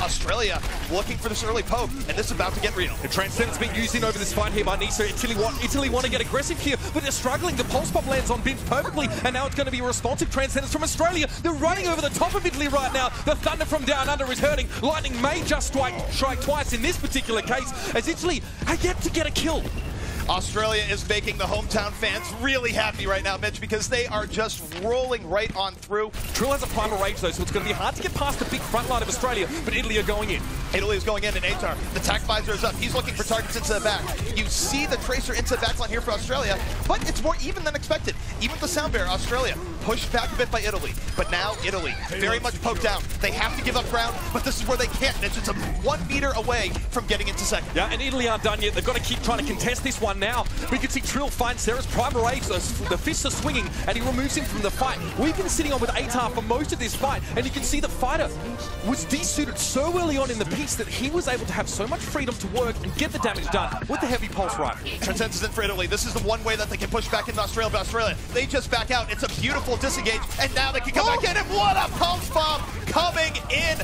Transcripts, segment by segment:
Australia looking for this early poke, and this is about to get real. The Transcendence being used in over this fight here by Nisa. Italy want to get aggressive here, but they're struggling. The Pulse Pop lands on Bims perfectly, and now it's going to be a responsive Transcendence from Australia. They're running over the top of Italy right now. The Thunder from down under is hurting. Lightning may just strike twice in this particular case, as Italy are yet to get a kill. Australia is making the hometown fans really happy right now, Mitch, because they are just rolling right on through. Trill has a primal rage though, so it's going to be hard to get past the big front line of Australia, but Italy are going in. Italy is going in, and Atar, the tack visor is up. He's looking for targets into the back. You see the Tracer into the back line here for Australia, but it's more even than expected. Even with the Sound Bear, Australia pushed back a bit by Italy, but now Italy very much poked down. They have to give up ground, but this is where they can't. It's just 1 meter away from getting into second. Yeah, and Italy aren't done yet. They've got to keep trying to contest this one now. We can see Trill find Sarah's primal rage. The fists are swinging, and he removes him from the fight. We've been sitting on with Atar for most of this fight, and you can see the fighter was desuited so early on in the piece that he was able to have so much freedom to work and get the damage done with the heavy pulse rifle. Transcendence is in for Italy. This is the one way that they can push back into Australia, but Australia, they just back out. It's a beautiful disengage, and now they can come back in, and what a pulse bomb coming in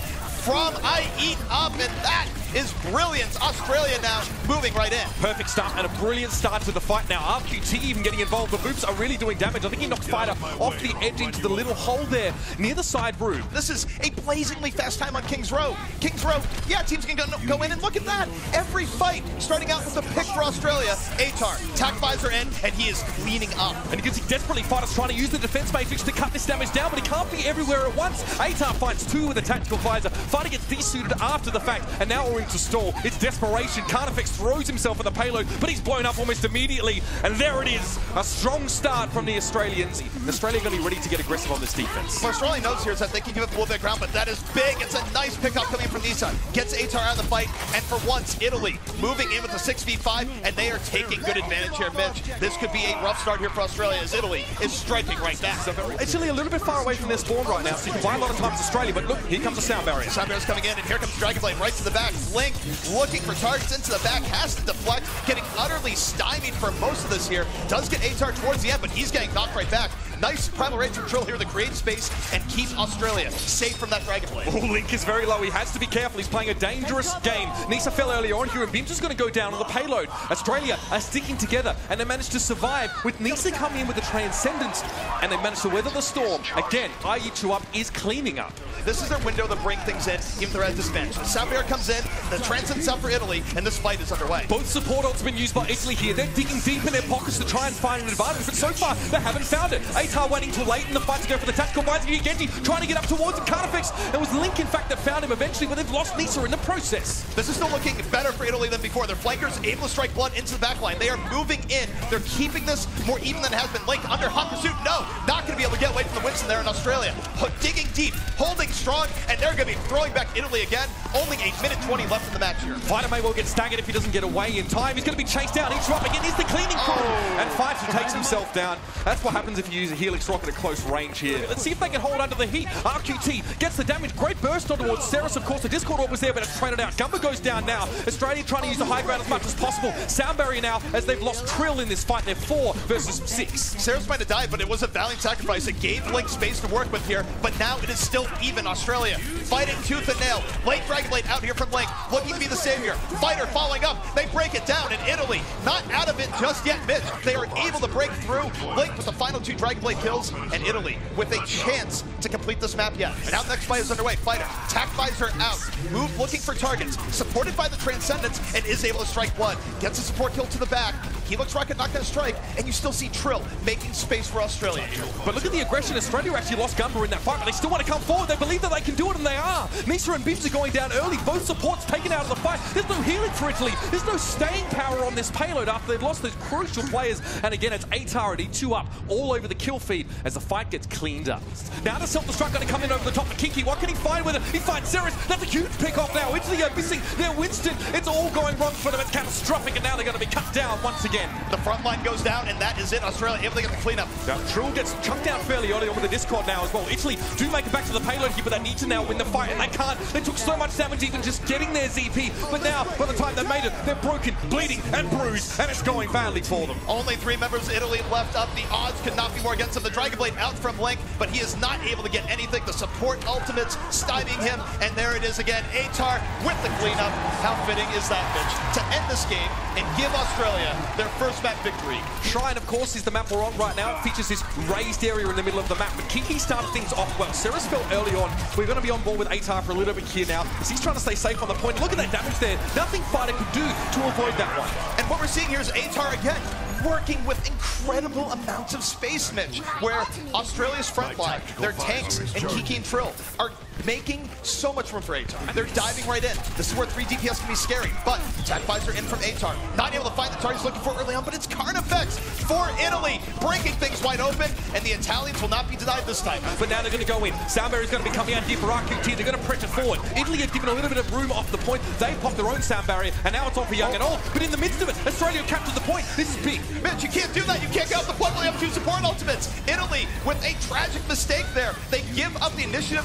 from I Eat Up, and that is brilliant. Australia now moving right in. Perfect start and a brilliant start to the fight now. RQT even getting involved. The boops are really doing damage. I think he knocked Fighter off the edge into the little hole there near the side room. This is a blazingly fast time on King's Row. King's Row, yeah, teams can go in, and look at that. Every fight starting out with a pick for Australia. Atar, tack visor in, and he is cleaning up. And you can see desperately Fighter's trying to use the defense matrix to cut this damage down, but he can't be everywhere at once. Atar finds 2 with a tactical visor. Fighter gets desuited after the fact, and now we're into stall. It's desperation. Carnifex throws himself at the payload, but he's blown up almost immediately. And there it is, a strong start from the Australians. Australia going to be ready to get aggressive on this defense. What Australia knows here is that they can give up a little bit of ground, but that is big. It's a nice pickup coming from Nisa. Gets Atar out of the fight, and for once, Italy moving in with a 6v5, and they are taking good advantage here, Mitch. This could be a rough start here for Australia, as Italy is striking right back. Italy a little bit far away from their spawn right now, so you can buy a lot of times Australia, but look, here comes the Sound Barrier. Sound Barrier's coming in, and here comes Dragonblade right to the back. Link looking for targets into the back, has to deflect, getting utterly stymied for most of this here. Does get Atar towards the end, but he's getting knocked right back. Nice primal rage control here to create space and keep Australia safe from that Dragonblade. Oh, Link is very low. He has to be careful. He's playing a dangerous game. Nisa fell earlier on here, and Bim's just going to go down on the payload. Australia are sticking together, and they managed to survive with Nisa coming in with the Transcendence, and they managed to weather the storm. Again, I Eat You Up is cleaning up. This is their window to bring things in, even if they're at disadvantage. The Sound Bear comes in, the Transcendence out for Italy, and this fight is underway. Both support ults have been used by Italy here. They're digging deep in their pockets to try and find an advantage, but so far, they haven't found it. Atar waiting too late in the fight to go for the tactical visor. Genji trying to get up towards him. Carnifex. It was Link, in fact, that found him eventually, but they've lost Nisa in the process. This is still looking better for Italy than before. Their flankers able to strike blood into the back line. They are moving in. They're keeping this more even than it has been. Link under hot pursuit. No, not going to be able to get away from the Winston there in Australia. But digging deep, holding strong, and they're going to be throwing back Italy again. Only 1 minute 20 left in the match here. Fighter may well get staggered if he doesn't get away in time. He's going to be chased down. Each drop again is the cleaning crew. And Fighter takes himself down. That's what happens if you use a Helix rocket at close range here. Let's see if they can hold under the heat. RQT gets the damage. Great burst on towards Ceres. Of course, the Discord orb was there, but it's traded out. Gumba goes down now. Australia trying to use the high ground as much as possible. Sound Barrier now, as they've lost Trill in this fight. They're 4 versus 6. Ceres might have died, but it was a valiant sacrifice. It gave Link space to work with here, but now it is still even. Australia fighting tooth and nail. Late Dragonblade out here from Link, looking to be the savior. Fighter following up. They break it down, and Italy not out of it just yet, Mitch. They are able to break through. Link with the final 2 Dragonblade kills, and Italy with a chance to complete this map yet. And now the next fight is underway. Fighter, tack visor out, move looking for targets, supported by the Transcendence, and is able to strike blood. Gets a support kill to the back. Helix rocket not going to strike, and you still see Trill making space for Australia here. But look at the aggression. Australia actually lost Gumba in that fight, but they still want to come forward. They believe that they can do it, and they are. Nisa and Bims are going down early. Both supports taken out of the fight. There's no healing for Italy. There's no staying power on this payload after they've lost those crucial players. And again, it's Atar and Eat You Up all over the kill feed as the fight gets cleaned up. Now the self-destruct going to come in over the top of Kiki. What can he find with it? He finds Ceres. That's a huge pick-off now. Italy are missing their Winston. It's all going wrong for them. It's catastrophic, and now they're going to be cut down once again. The front line goes down, and that is it. Australia able to get the cleanup. Now, Trill gets chunked down fairly early on with the Discord now as well. Italy do make it back to the payload. He but they need to now win the fight, and they can't. They took so much damage even just getting their ZP, but now, by the time they made it, they're broken, bleeding, and bruised, and it's going badly for them. Only 3 members of Italy left up. The odds could not be more against him. The Dragon Blade out from Link, but he is not able to get anything. The support ultimates stymieing him, and there it is again. Atar with the cleanup. How fitting is that, Mitch, to end this game and give Australia their first map victory. Shrine, of course, is the map we're on right now. It features this raised area in the middle of the map, but Kiki started things off well. Ceres felt early on. We're going to be on board with Atar for a little bit here now, as he's trying to stay safe on the point. Look at that damage there. Nothing Fighter could do to avoid that one. And what we're seeing here is Atar again working with incredible amounts of space, Mitch, where Australia's front line, their tanks, and Kiki and Trill are making so much room for Atar. They're diving right in. This is where 3 DPS can be scary, but attack visor in from Atar. Not able to find the target he's looking for early on, but it's carnifex for Italy, breaking things wide open, and the Italians will not be denied this time. But now they're going to go in. Soundbarrier's going to be coming out here for RQT. They're going to pressure forward. Italy have given a little bit of room off the point. They popped their own sound barrier, and now it's on for Young and all. But in the midst of it, Australia captured the point. This is big. Mitch, you can't do that. You can't go up the point while you have 2 support ultimates. Italy with a tragic mistake there. They give up the initiative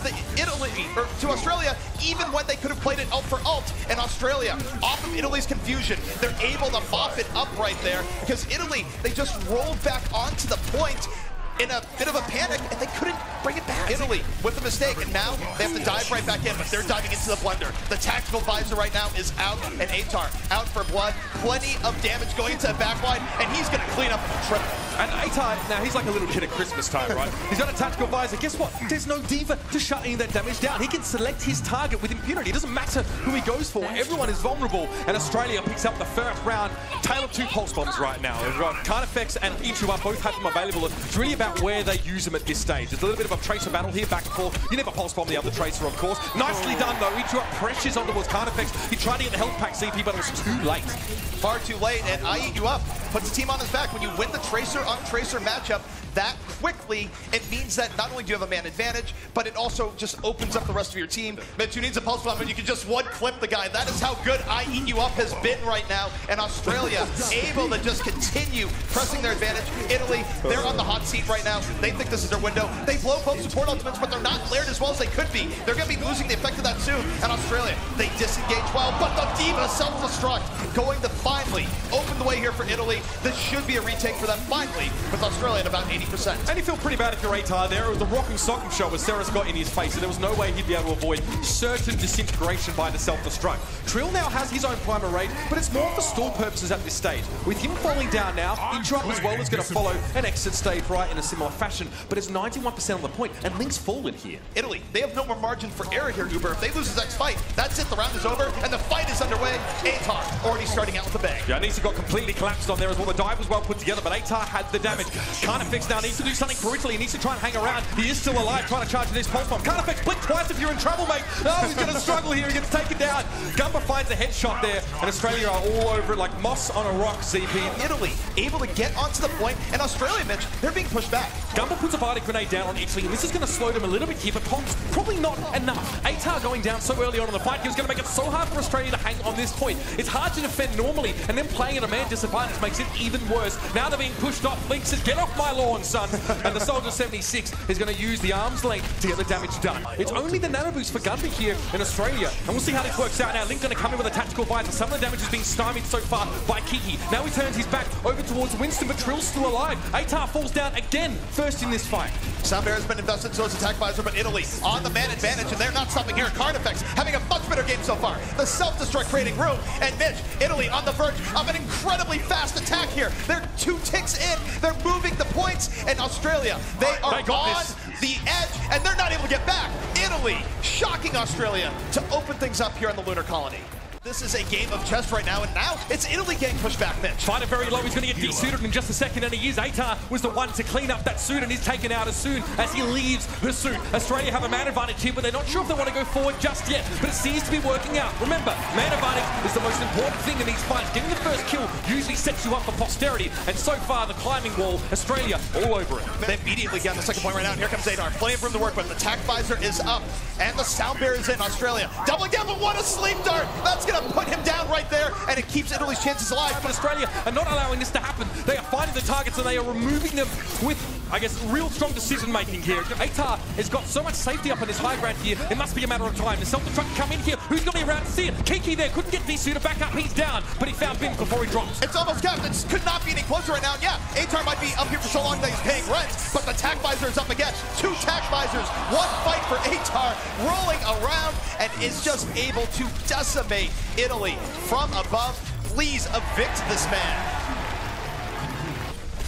to Australia, even when they could have played it ult for ult. And Australia, off of Italy's confusion, they're able to mop it up right there, because Italy, they just rolled back onto the point in a bit of a panic, and they couldn't bring it back. Italy with a mistake, and now they have to dive right back in, but they're diving into the blender. The tactical visor right now is out, and Atar out for blood. Plenty of damage going into the backline, and he's going to clean up the triple. And Atar, now he's like a little kid at Christmas time, right? He's got a tactical visor. Guess what? There's no diva to shut any of that damage down. He can select his target with impunity. It doesn't matter who he goes for. Everyone is vulnerable, and Australia picks up the first round. Tale of 2 pulse bombs right now. We've got carnifex and Ichua both have them available. It's really about where they use them at this stage. There's a little bit of a tracer battle here, back and forth. You never pulse bomb the other tracer, of course. Nicely done, though. Ichua pressures on towards carnifex. He tried to get the health pack CP, but it was too late. Far too late, and I Eat You Up puts the team on his back. When you win the tracer on tracer matchup that quickly, it means that not only do you have a man advantage, but it also just opens up the rest of your team. Mitch, who needs a pulse bomb, and you can just one-clip the guy. That is how good I Eat You Up has been right now, and Australia able to just continue pressing their advantage. Italy, they're on the hot seat right now. They think this is their window. They blow both support ultimates, but they're not layered as well as they could be. They're going to be losing the effect of that soon. And Australia, they disengage well, but the Diva self-destruct going to finally open the way here for Italy. This should be a retake for them finally, with Australia at about 80%. And you feel pretty bad if you're Atar there. It was the rock and sock show as Ceres got in his face, and there was no way he'd be able to avoid certain disintegration by the self-destruct. Trill now has his own primer raid, but it's more for stall purposes at this stage. With him falling down now, Interrupt as well is going to follow an exit stage right in a similar fashion, but it's 91% on the point, and Link's fallen here. Italy, they have no more margin for error here, Uber. If they lose his next fight, that's it. The round is over, and the fight is underway. Atar already starting out with a bang. Yeah, Nisa got completely collapsed on there as well. The dive was well put together, but Atar had the damage. Carnifex now needs to do something for Italy. He needs to try and hang around. He is still alive, trying to charge this pulse bomb. Carnifex, blink twice if you're in trouble, mate. Oh, he's going to struggle here. He gets taken down. Gumba finds a headshot there, and Australia are all over it like moss on a rock, ZP. Italy able to get onto the point, and Australia, Mitch, they're being pushed back. Gumba puts a Bardic Grenade down on Italy, and this is going to slow them a little bit here, but probably not enough. Atar going down so early on in the fight, he was going to make it so hard for Australia to hang on this point. It's hard to defend normally, and then playing at a man disadvantage makes it even worse. Now they're being pushed off. Link says, get off my lawn, son. And the Soldier 76 is going to use the arm's length to get the damage done. It's only the nano boost for Gumba here in Australia, and we'll see how this works out now. Link going to come in with a tactical visor. Some of the damage is being stymied so far by Kiki. Now he turns his back over towards Winston, but Trill's still alive. Atar falls down again, first in this fight. Soundbear has been invested so his attack visor, but Italy on the man advantage, and they're not stopping here. Carnifex having a much better game so far. The self-destruct creating room, and Mitch, Italy on the verge of an incredibly fast attack here. They're 2 ticks in, they're moving the points, and Australia, they are on the edge, and they're not able to get back. Italy shocking Australia to open things up here on the Lunar Colony. This is a game of chess right now, and now it's Italy getting pushed back, Mitch. Fighter very low. He's going to get desuited in just a second, and he is. Atar was the one to clean up that suit, and he's taken out as soon as he leaves the suit. Australia have a man advantage here, but they're not sure if they want to go forward just yet, but it seems to be working out. Remember, man advantage is the most important thing in these fights. Getting the first kill usually sets you up for posterity, and so far, the climbing wall, Australia all over it. They immediately get the second point right now, and here comes Atar. Plenty of room to work with. The attack visor is up, and the sound barrier is in. Australia doubling down, but what a sleep dart! That's going to put him down right there, and it keeps Italy's chances alive. But Australia are not allowing this to happen. They are finding the targets, and they are removing them with I guess, real strong decision-making here. Atar has got so much safety up on his high ground here, it must be a matter of time. The self-destruct come in here, who's going to be around to see it? Kiki there, couldn't get DC to back up, he's down, but he found Bims before he drops. It's almost capped, it could not be any closer right now. And yeah, Atar might be up here for so long that he's paying rent, but the tack visor is up again. 2 tack visors, 1 fight for Atar, rolling around, and is just able to decimate Italy from above. Please evict this man.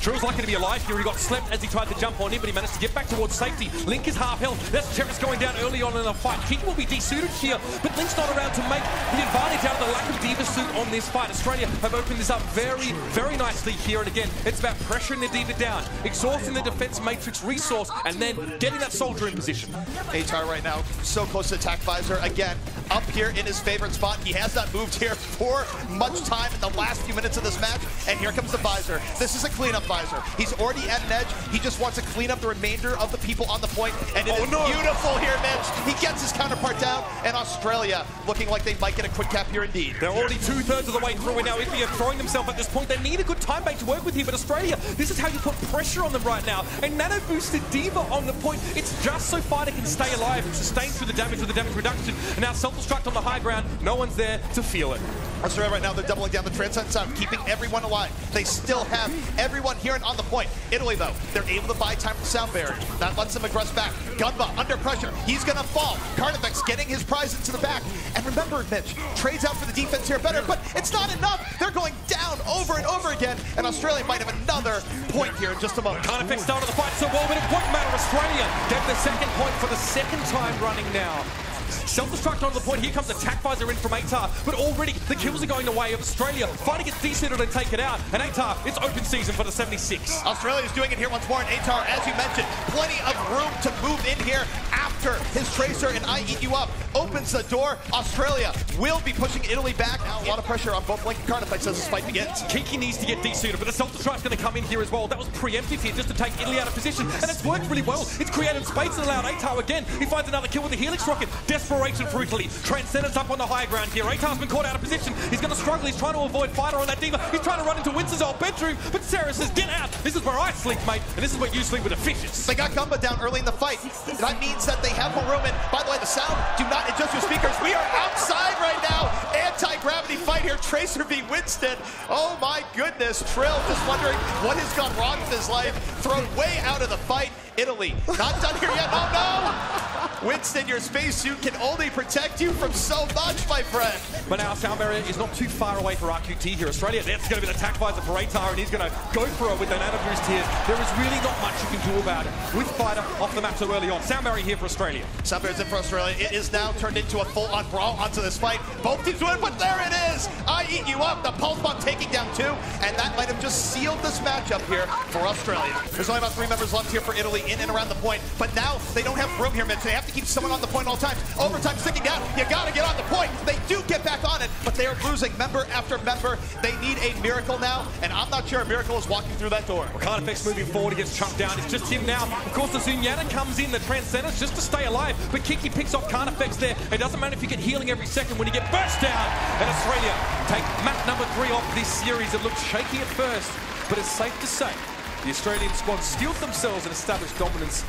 Drill's lucky to be alive here. He got slept as he tried to jump on in, but he managed to get back towards safety. Link is half health. That's Terrace going down early on in the fight. Kiki will be desuited here, but Link's not around to make the advantage out of the lack of D.Va suit on this fight. Australia have opened this up very, very nicely here, and again, it's about pressuring the D.Va down, exhausting the defense matrix resource, and then getting that soldier in position. Atar right now, so close to attack visor. Again, up here in his favorite spot. He has not moved here for much time in the last few minutes of this match, and here comes the visor. This is a cleanup visor. He's already at an edge. He just wants to clean up the remainder of the people on the point, and it is beautiful here, Mitch. He gets his counterpart down, and Australia looking like they might get a quick cap here indeed. They're already 2/3 of the way through, and now Italy are throwing themselves at this point. They need a good time bait to work with here, but Australia, this is how you put pressure on them right now. And nano boosted D.Va on the point. It's just so Fighter can stay alive and sustain through the damage with the damage reduction. And now self-destruct on the high ground. No one's there to feel it. Australia right now, they're doubling down the Transcend Sound, keeping everyone alive. They still have everyone here and on the point. Italy, though, they're able to buy time from sound barrier. That lets them aggress back. Gunba under pressure. He's going to fall. Carnifex getting his prize into the back. And remember, Mitch, trades out for the defense here better, but it's not enough. They're going down over and over again, and Australia might have another point here in just a moment. Carnifex started the fight so well, but it won't matter. Australia get the second point for the second time running now. Self-destruct on the point. Here comes the attack visor in from Atar, but already the kills are going the way of Australia. Fighting gets desuited and take it out, and Atar, it's open season for the 76. Australia's doing it here once more, and Atar, as you mentioned, plenty of room to move in here after his Tracer and I Eat You Up opens the door. Australia will be pushing Italy back. Now a lot of pressure on both Link and Carnifex as this fight begins. Kiki needs to get desuited, but the self-destruct's going to come in here as well. That was preemptive here just to take Italy out of position, and it's worked really well. It's created space and allowed Atar again. He finds another kill with the Helix Rocket. Desperation for Italy. Transcendence up on the high ground here. Atar's been caught out of position. He's going to struggle. He's trying to avoid Fighter on that D.Va. He's trying to run into Winston's old bedroom, but Sarah says, get out. This is where I sleep, mate, and this is where you sleep with the fishes. They got Gumba down early in the fight. That means that they have more room, and by the way, the sound, do not adjust your speakers. We are outside right now. Anti-gravity fight here. Tracer v. Winston. Oh my goodness. Trill just wondering what has gone wrong with his life. Thrown way out of the fight. Italy, not done here yet. Oh no! Winston, your spacesuit can only protect you from so much, my friend. But now sound barrier is not too far away for RQT here. Australia, that's going to be the attack visor for Atar, and he's going to go for it with the nano boost here. There is really not much you can do about it with Fighter off the map so early on. Sound barrier here for Australia. Sound barrier's in for Australia. It is now turned into a full-on brawl onto this fight. Both teams win, but there it is. I Eat You Up. The pulse bomb taking down 2, and that might have just sealed this matchup here for Australia. There's only about 3 members left here for Italy in and around the point, but now they don't have room here, Mitch. They have to keep someone on the point all times. Overtime sticking down. You got to get on the point. They do get back on it, but they are losing member after member. They need a miracle now, and I'm not sure a miracle is walking through that door. Carnifex moving forward, he gets chucked down. It's just him now. Of course, the Zunyana comes in, the Transcendence, just to stay alive, but Kiki picks off Carnifex there. It doesn't matter if you get healing every second when you get burst down. And Australia take map number 3 off this series. It looked shaky at first, but it's safe to say the Australian squad steeled themselves and established dominance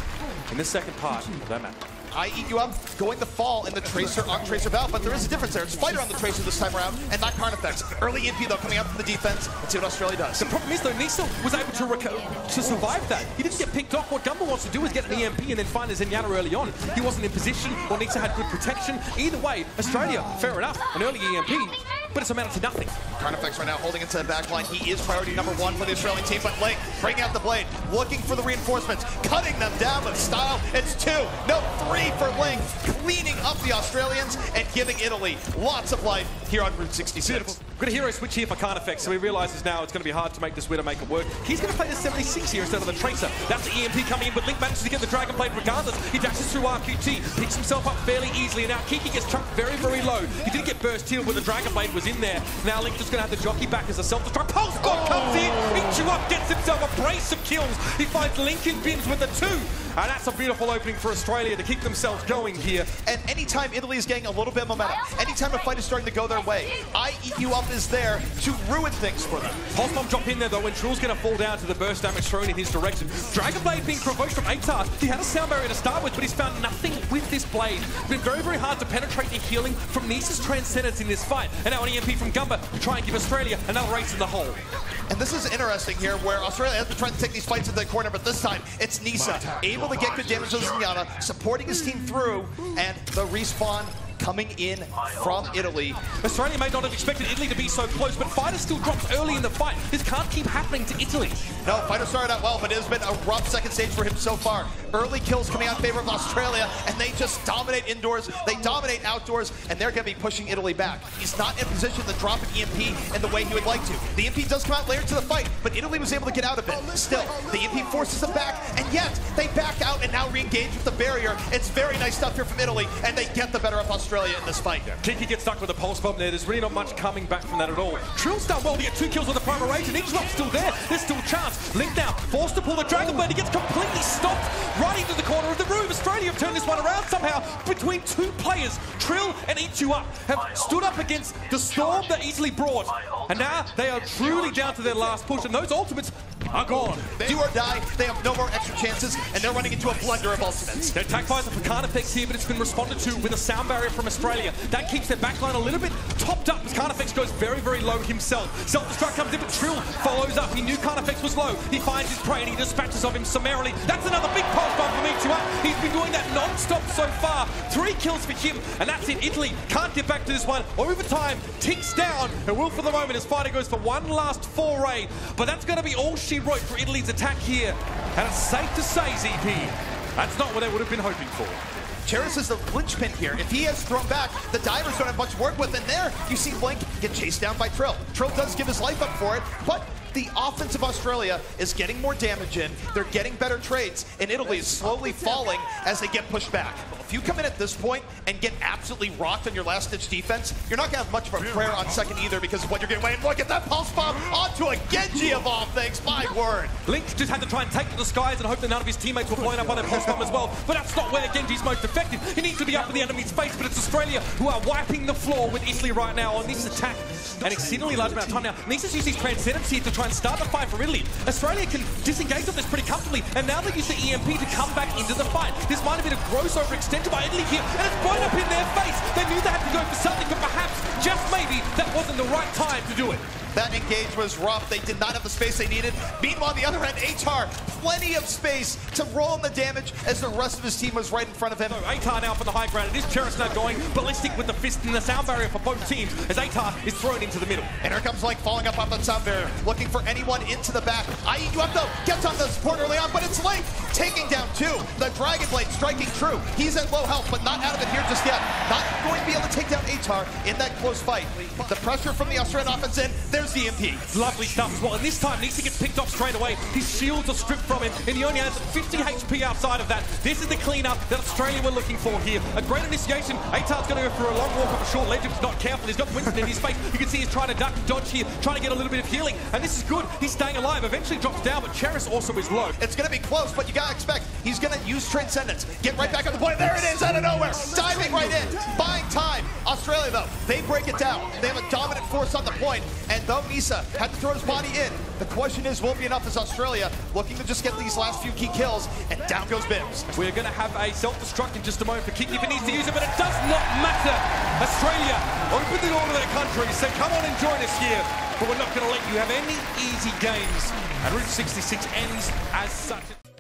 in the second part of that map. I Eat You Up going to fall in the Tracer on Tracer battle, but there is a difference there. It's Fighter on the Tracer this time around, and not Carnifex. Early MP though coming out from the defense. Let's see what Australia does. The problem is though, Nisa was able to survive that. He didn't get picked off. What Gumba wants to do is get an EMP and then find his Zenyatta early on. He wasn't in position, or Nisa had good protection. Either way, Australia, fair enough, an early EMP, but it's amounted to nothing. Carnifex right now holding into the back line. He is priority number 1 for the Australian team, but Link bringing out the blade, looking for the reinforcements, cutting them down with style. It's 2, no 3 for Link, cleaning up the Australians and giving Italy lots of life here on Route 66. Beautiful. Good hero switch here for Carnifex, so he realizes now it's going to be hard to make this winner make it work. He's going to play the 76 here instead of the Tracer. That's the EMP coming in, but Link manages to get the Dragon Blade regardless. He dashes through RQT, picks himself up fairly easily, and now Kiki gets chucked very, very low. He didn't get burst healed, but the Dragon Blade was in there. Now Link just going to have the jockey back as a self-destruct. Pulse God comes in, Eats You Up, gets himself a brace of kills. He finds Lincoln Bims with the 2. And that's a beautiful opening for Australia to keep themselves going here. And anytime Italy is getting a little bit of momentum, anytime a fight is starting to go their way, I Eat You Up is there to ruin things for them. Pulse Bomb drop in there though, when Trill's going to fall down to the burst damage thrown in his direction. Dragon Blade being provoked from Atar. He had a sound barrier to start with, but he's found nothing with this blade. It's been very, very hard to penetrate the healing from Nisa's Transcendence in this fight. And now an EMP from Gumba to try and give Australia another race in the hole. And this is interesting here, where Australia has been trying to take these fights into the corner, but this time it's Nisa able to get good damage to Zenyatta, supporting his team through, and the respawn coming in from Italy. Australia may not have expected Italy to be so close, but Fighter still drops early in the fight. This can't keep happening to Italy. No, Fighter started out well, but it has been a rough second stage for him so far. Early kills coming out in favor of Australia, and they just dominate indoors, they dominate outdoors, and they're going to be pushing Italy back. He's not in position to drop an EMP in the way he would like to. The EMP does come out later to the fight, but Italy was able to get out of it. Still, the EMP forces them back, and yet they back out and now re-engage with the barrier. It's very nice stuff here from Italy, and they get the better of Australia in this fight. Kiki gets stuck with a pulse bomb there. There's really not much coming back from that at all. Trill's done well to get 2 kills with the primal rage, and Eagle's still there. There's still a chance. Link now, forced to pull the Dragon Blade. He gets completely stopped right into the corner of the room. Australia have turned this one around somehow. Between 2 players, Trill and Eat You Up, have stood up against the storm that easily brought. And now they are truly down to their last push, and those ultimates are gone. Do or die, they have no more extra chances, and they're running into a blunder of ultimates. Their attack fires are for carnifex here, but it's been responded to with a sound barrier from Australia. That keeps their backline a little bit topped up as carnifex goes very, very low himself. Self-destruct comes in, but Trill follows up. He knew carnifex was low. He finds his prey and he dispatches of him summarily. That's another big pulse bomb from Eat You Up. He's been doing that non-stop so far. 3 kills for him, and that's it. Italy can't get back to this one. Overtime ticks down. It will for the moment as Fighter goes for one last foray, but that's going to be all she wrote for Italy's attack here. And it's safe to say, ZP, that's not what they would have been hoping for. Cheris is the linchpin here. If he has thrown back, the divers don't have much to work with. And there, you see Link get chased down by Trill. Trill does give his life up for it, but the offense of Australia is getting more damage in. They're getting better trades, and Italy is slowly falling as they get pushed back. If you come in at this point and get absolutely rocked on your last-ditch defense, you're not going to have much of a prayer on second either because of what you're getting away. And look at that pulse bomb onto a Genji of all things. My word. Link just had to try and take to the skies and hope that none of his teammates were blown up by their pulse bomb as well. But that's not where Genji's most effective. He needs to be up in the enemy's face, but it's Australia who are wiping the floor with Italy right now on this attack. An exceedingly large amount of time now. Nisa's used his Transcendence here to try and start the fight for Italy. Australia can disengage of this pretty comfortably, and now they use the EMP to come back into the fight. This might have been a gross overextension by Italy here, and it's blown up in their face. They knew they had to go for something, but perhaps, just maybe, that wasn't the right time to do it. That engage was rough. They did not have the space they needed. Meanwhile, on the other end, Atar, plenty of space to roll in the damage as the rest of his team was right in front of him. So Atar now for the high ground. It is Cheris now going ballistic with the fist and the sound barrier for both teams as Atar is thrown into the middle. And here comes Link falling up off that sound barrier, looking for anyone into the back. Eat You Up though, gets on the support early on, but it's Link taking down 2. The Dragon Blade striking true. He's at low health, but not out of it here just yet. Not going to be able to take down Atar in that close fight. The pressure from the Australian offense in, there's the EMP. Lovely stuff as well, and this time Nisa gets picked off straight away. His shields are stripped from him, and he only has 50 HP outside of that. This is the cleanup that Australia were looking for here. A great initiation. Atar's going to go for a long walk off a short ledge if he's not careful. He's got Winston in his face. You can see he's trying to duck and dodge here, trying to get a little bit of healing, and this is good. He's staying alive. Eventually drops down, but Cheris also is low. It's going to be close, but you got to expect he's going to use Transcendence. Get right back on the point. There it is, out of nowhere. Diving right in. Buying time. Australia, though, they break it down. They have a dominant force on the point, and though Nisa had to throw his body in, the question is, will it be enough as Australia looking to just get these last few key kills, and down goes Bims. We're going to have a self-destruct in just a moment for Kiki if he needs to use it, but it does not matter. Australia, open the door to their country, say, come on and join us here, but we're not going to let you have any easy games. And Route 66 ends as such.